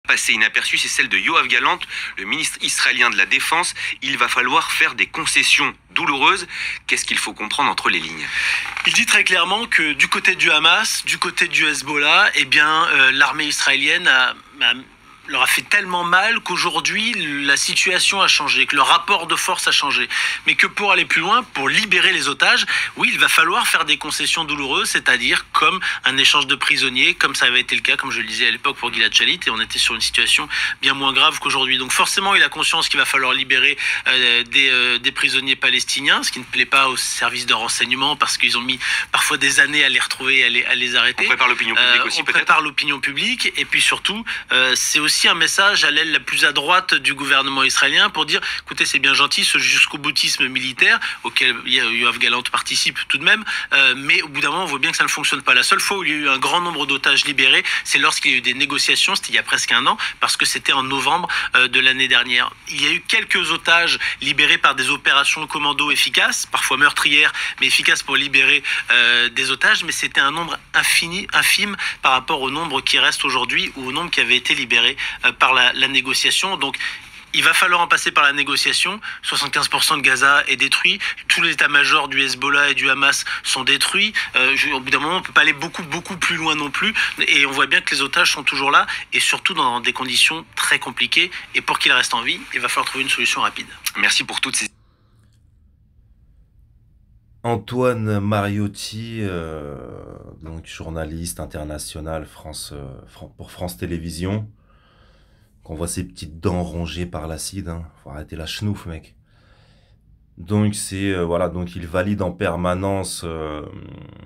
Passé inaperçu, c'est celle de Yoav Gallant, le ministre israélien de la Défense. Il va falloir faire des concessions douloureuses. Qu'est-ce qu'il faut comprendre entre les lignes? Il dit très clairement que du côté du Hamas, du côté du Hezbollah, eh bien, l'armée israélienne leur a fait tellement mal qu'aujourd'hui la situation a changé, que le rapport de force a changé. Mais que pour aller plus loin, pour libérer les otages, oui, il va falloir faire des concessions douloureuses, c'est-à-dire comme un échange de prisonniers, comme ça avait été le cas, comme je le disais à l'époque pour Gilad Shalit, et on était sur une situation bien moins grave qu'aujourd'hui. Donc forcément, il a conscience qu'il va falloir libérer des prisonniers palestiniens, ce qui ne plaît pas aux services de renseignement, parce qu'ils ont mis parfois des années à les retrouver, à les arrêter. On prépare l'opinion publique aussi, peut-être. On prépare l'opinion publique, et puis surtout, c'est aussi un message à l'aile la plus à droite du gouvernement israélien pour dire, écoutez, c'est bien gentil ce jusqu'au boutisme militaire auquel Yoav Gallant participe tout de même, mais au bout d'un moment, on voit bien que ça ne fonctionne pas. La seule fois où il y a eu un grand nombre d'otages libérés, c'est lorsqu'il y a eu des négociations, c'était il y a presque un an, parce que c'était en novembre de l'année dernière. Il y a eu quelques otages libérés par des opérations commando efficaces, parfois meurtrières, mais efficaces pour libérer des otages, mais c'était un nombre infime par rapport au nombre qui reste aujourd'hui ou au nombre qui avait été libéré par la négociation. Donc il va falloir en passer par la négociation. 75% de Gaza est détruit. Tous les états-majors du Hezbollah et du Hamas sont détruits. Au bout d'un moment, on ne peut pas aller beaucoup plus loin non plus. Et on voit bien que les otages sont toujours là, et surtout dans des conditions très compliquées. Et pour qu'ils restent en vie, il va falloir trouver une solution rapide. Merci pour toutes ces... Antoine Mariotti, donc journaliste international pour France Télévisions. Qu'on voit ses petites dents rongées par l'acide, hein. Faut arrêter la chenouf, mec. Donc voilà, donc il valide en permanence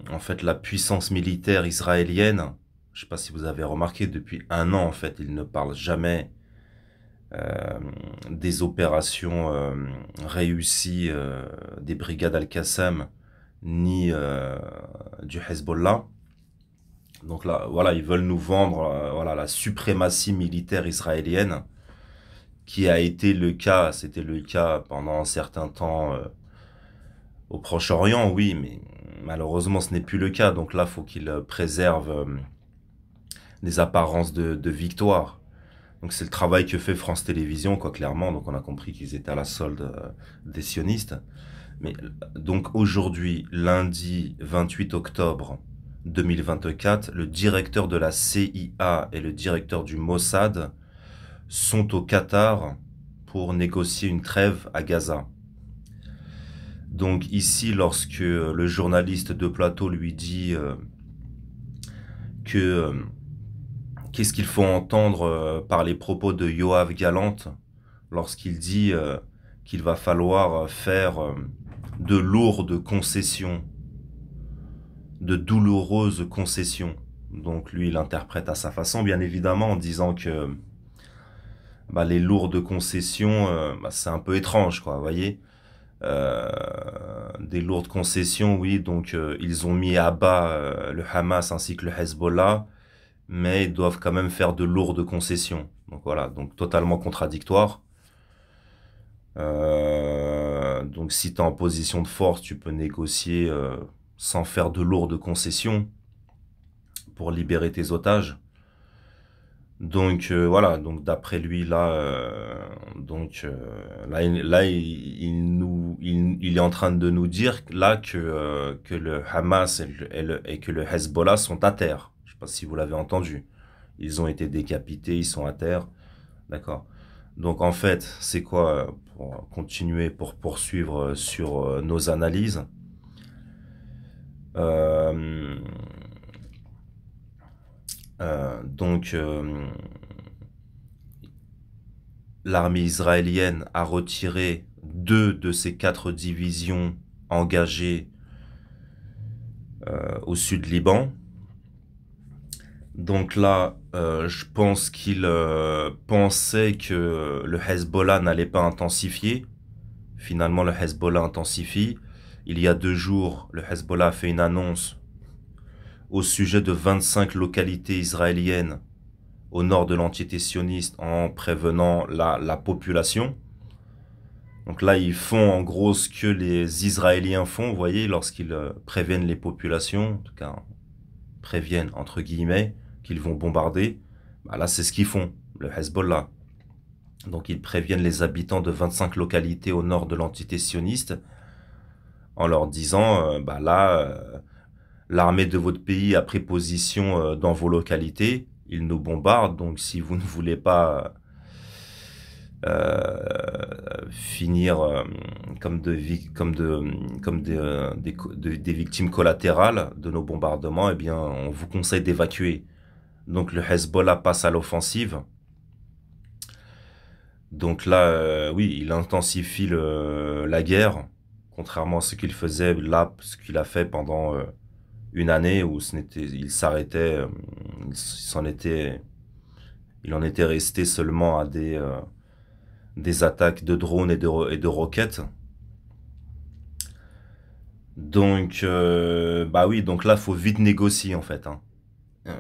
en fait la puissance militaire israélienne. Je sais pas si vous avez remarqué, depuis un an en fait, il ne parle jamais des opérations réussies des brigades Al-Qassam ni du Hezbollah. Donc là, voilà, ils veulent nous vendre voilà, la suprématie militaire israélienne, qui a été le cas, c'était le cas pendant un certain temps au Proche-Orient, oui, mais malheureusement ce n'est plus le cas. Donc là, faut qu'ils préservent des apparences de victoire. Donc c'est le travail que fait France Télévisions, quoi, clairement. Donc on a compris qu'ils étaient à la solde des sionistes. Mais donc aujourd'hui, lundi 28 octobre 2024, le directeur de la CIA et le directeur du Mossad sont au Qatar pour négocier une trêve à Gaza. Donc ici, lorsque le journaliste de plateau lui dit qu'est-ce qu'il faut entendre par les propos de Yoav Gallant, lorsqu'il dit qu'il va falloir faire de lourdes concessions, de douloureuses concessions. Donc lui, il interprète à sa façon, bien évidemment, en disant que les lourdes concessions, c'est un peu étrange, quoi, vous voyez. Des lourdes concessions, oui, donc ils ont mis à bas le Hamas ainsi que le Hezbollah, mais ils doivent quand même faire de lourdes concessions. Donc voilà, donc totalement contradictoire. Donc si tu es en position de force, tu peux négocier sans faire de lourdes concessions pour libérer tes otages. Donc voilà, donc d'après lui là, il est en train de nous dire là que le Hamas et que le Hezbollah sont à terre. Je sais pas si vous l'avez entendu. Ils ont été décapités, ils sont à terre, d'accord. Donc en fait, c'est quoi, pour continuer, pour poursuivre sur nos analyses, l'armée israélienne a retiré 2 de ses 4 divisions engagées au sud Liban. Donc là, je pense qu'il pensait que le Hezbollah n'allait pas intensifier. Finalement, le Hezbollah intensifie. Il y a 2 jours, le Hezbollah a fait une annonce au sujet de 25 localités israéliennes au nord de l'entité sioniste en prévenant la population. Donc là, ils font en gros ce que les Israéliens font, vous voyez, lorsqu'ils préviennent les populations, en tout cas, préviennent entre guillemets, qu'ils vont bombarder. Là, c'est ce qu'ils font. le Hezbollah. Donc ils préviennent les habitants de 25 localités au nord de l'entité sioniste en leur disant, l'armée de votre pays a pris position dans vos localités, ils nous bombardent, donc si vous ne voulez pas finir des victimes collatérales de nos bombardements, eh bien, on vous conseille d'évacuer. Donc le Hezbollah passe à l'offensive. Donc là, oui, il intensifie la guerre, contrairement à ce qu'il faisait là, ce qu'il a fait pendant une année où il s'arrêtait, il en était resté seulement à des attaques de drones et de roquettes. Donc, bah oui, donc là, faut vite négocier en fait, hein.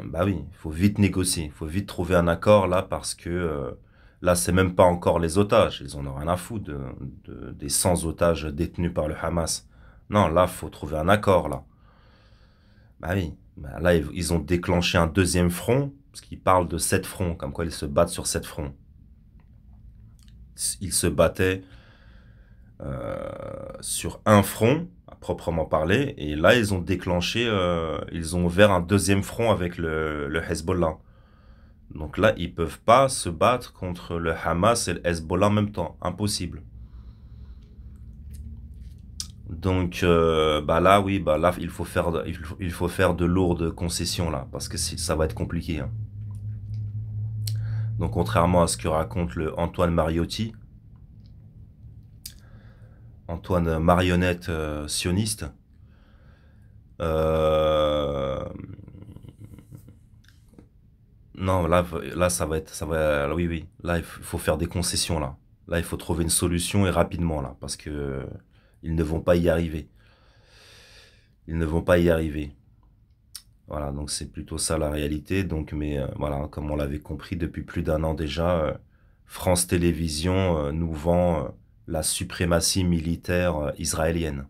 Bah oui, il faut vite négocier, il faut vite trouver un accord là parce que là, c'est même pas encore les otages, ils en ont rien à foutre des 100 otages détenus par le Hamas. Non, là, faut trouver un accord là. Bah oui, bah là, ils ont déclenché un deuxième front, parce qu'ils parlent de 7 fronts, comme quoi ils se battent sur 7 fronts. Ils se battaient sur un front, à proprement parler, et là, ils ont déclenché, ils ont ouvert un deuxième front avec le Hezbollah. Donc là, ils peuvent pas se battre contre le Hamas et le Hezbollah en même temps. Impossible. Donc, bah là, oui, bah là, il faut faire de lourdes concessions là, parce que ça va être compliqué, hein. Donc, contrairement à ce que raconte le Antoine Mariotti, Antoine marionnette sioniste, euh, non, là, oui, oui, là, il faut faire des concessions là. Là, il faut trouver une solution et rapidement là, parce que ils ne vont pas y arriver. Ils ne vont pas y arriver. Voilà, donc c'est plutôt ça la réalité. Donc, mais voilà, comme on l'avait compris depuis plus d'un an déjà, France Télévisions nous vend la suprématie militaire israélienne.